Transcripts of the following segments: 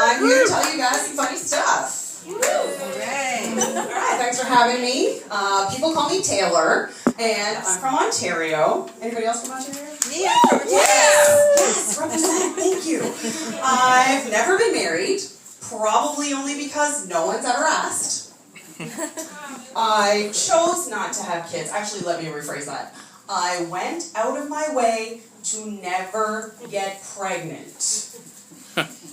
I'm here to tell you guys some funny stuff. Hooray! Alright, thanks for having me. People call me Taylor, and I'm from Ontario. Anybody else from Ontario? Me, I'm from Ontario. Yes, represent, thank you. I've never been married, probably only because no one's ever asked. I chose not to have kids. Actually, let me rephrase that. I went out of my way to never get pregnant.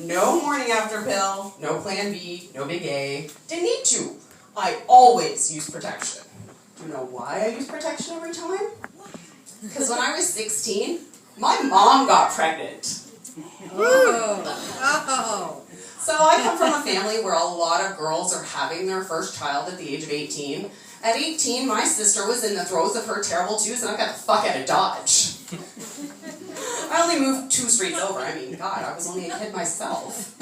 No morning after pill, no plan B, no big A. Didn't need to. I always use protection. Do you know why I use protection every time? Because when I was 16, my mom got pregnant. Oh. So I come from a family where a lot of girls are having their first child at the age of 18. At 18, my sister was in the throes of her terrible twos, and I got the fuck out of Dodge. I only moved 2 streets over. I mean, God, I was only a kid myself.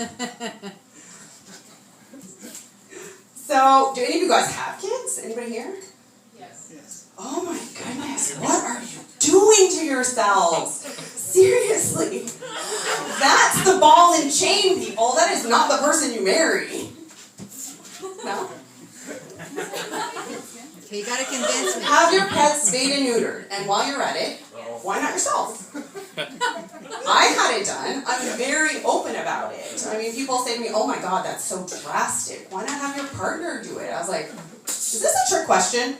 So, do any of you guys have kids? Anybody here? Yes. Oh my goodness, what are you doing to yourselves? Seriously. That's the ball and chain, people. That is not the person you marry. No? Okay, you gotta convince me. Have your pets spayed and neutered, and while you're at it, why not yourself? I had it done. I'm very open about it. I mean, people say to me, oh my God, that's so drastic. Why not have your partner do it? I was like, is this a trick question?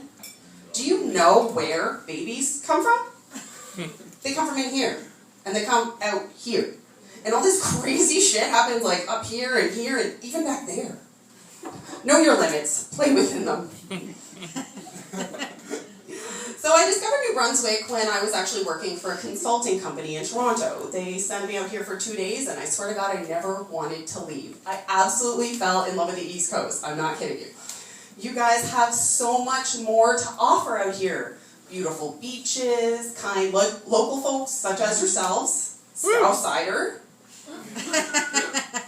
Do you know where babies come from? They come from in here, and they come out here. And all this crazy shit happens like up here, and even back there. Know your limits. Play within them. So I discovered New Brunswick when I was actually working for a consulting company in Toronto. They sent me out here for 2 days, and I swear to God, I never wanted to leave. I absolutely fell in love with the East Coast. I'm not kidding you. You guys have so much more to offer out here. Beautiful beaches, kind local folks such as yourselves, Scow cider,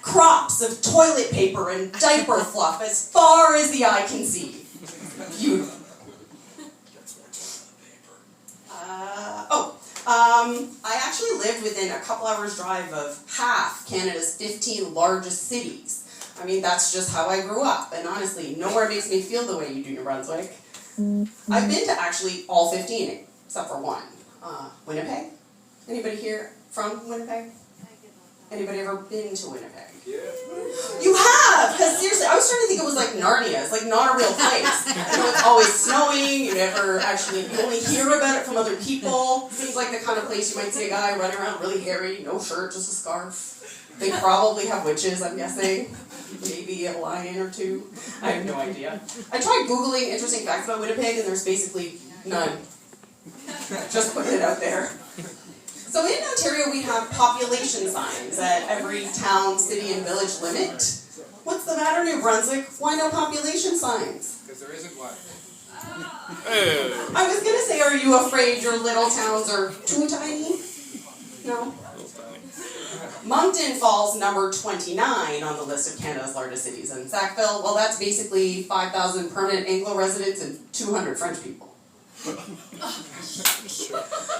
crops of toilet paper and diaper fluff as far as the eye can see. Beautiful. I actually lived within a couple hours drive of half Canada's 15 largest cities. I mean, that's just how I grew up, and honestly, nowhere makes me feel the way you do, New Brunswick. I've been to actually all 15, except for one. Winnipeg? Anybody here from Winnipeg? Anybody ever been to Winnipeg? Yeah. You have! Because seriously, I was starting to think it was like Narnia. It's like not a real place. You know, it's always snowing, you only hear about it from other people. Seems like the kind of place you might see a guy running around really hairy, no shirt, just a scarf. They probably have witches, I'm guessing. Maybe a lion or two. I have no idea. I tried Googling interesting facts about Winnipeg, and there's basically none. Just putting it out there. So in Ontario, we have population signs at every town, city, and village limit. What's the matter, New Brunswick? Why no population signs? Because there isn't one. I was going to say, are you afraid your little towns are too tiny? No? Moncton falls number 29 on the list of Canada's largest cities. And Sackville, well, that's basically 5,000 permanent Anglo residents and 200 French people.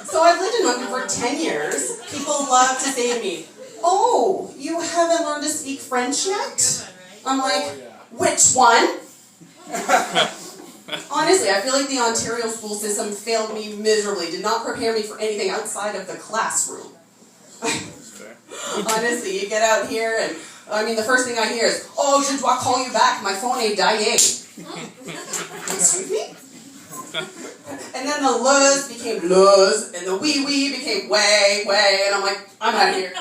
So I've lived in Moncton for 10 years. People love to say to me, oh, you haven't learned to speak French yet? I'm like, which one? Honestly, I feel like the Ontario school system failed me miserably, did not prepare me for anything outside of the classroom. Honestly, you get out here and, the first thing I hear is, oh, je dois call you back, my phone est dying. Excuse me? And then the luz became luz, and the wee became way, and I'm like, I'm out of here.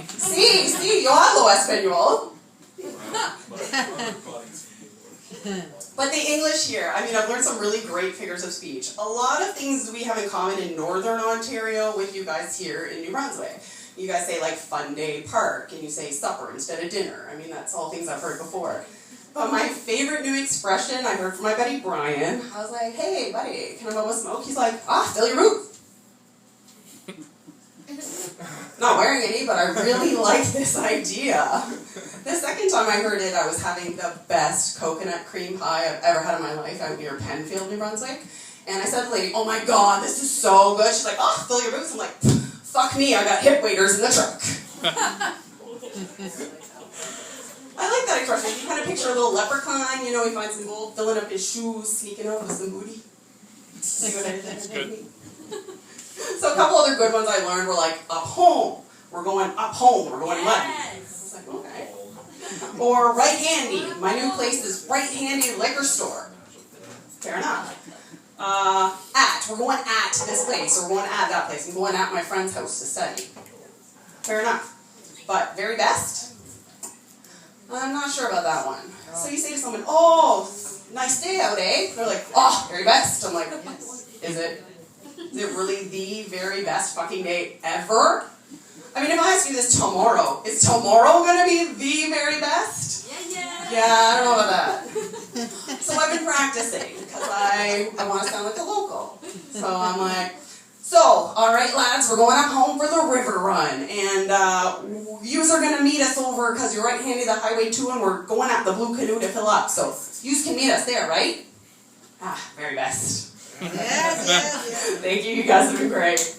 Sí, yo hablo español. But the English here, I've learned some really great figures of speech. A lot of things we have in common in Northern Ontario with you guys here in New Brunswick. You guys say, like, fun day park, and you say supper instead of dinner. That's all things I've heard before. But my favorite new expression I heard from my buddy Brian, I was like, hey, buddy, can I bum a smoke? He's like, fill your boots. Not wearing any, but I really like this idea. The second time I heard it, I was having the best coconut cream pie I've ever had in my life out near Penfield, New Brunswick. And I said to the lady, oh my God, this is so good. She's like, fill your boots. I'm like, fuck me, I got hip waders in the truck. like that expression. You kind of picture a little leprechaun, you know, he finds some gold, filling up his shoes, sneaking out with some booty. See what I did? That's good. So a couple other good ones I learned were like, up home. We're going up home. We're going left. I was like, okay. Or right handy. My new place is right handy liquor store. Fair enough. We're going at this place, or we're going at that place. I'm going at my friend's house to study. Fair enough. But very best? I'm not sure about that one. So you say to someone, oh, nice day out, eh? They're like, oh, very best. I'm like, is it really the very best fucking day ever? I mean, if I ask you this tomorrow, is tomorrow going to be the very best? Yeah, I don't know about that. So I've been practicing, because I want to sound like a local. So I'm like, so, all right, lads, we're going up home for the river run, and yous are going to meet us over, because you're right handy the Highway 2, and we're going at the Blue Canoe to fill up, so yous can meet us there, right? Ah, very best. Yes. Thank you, you guys have been great.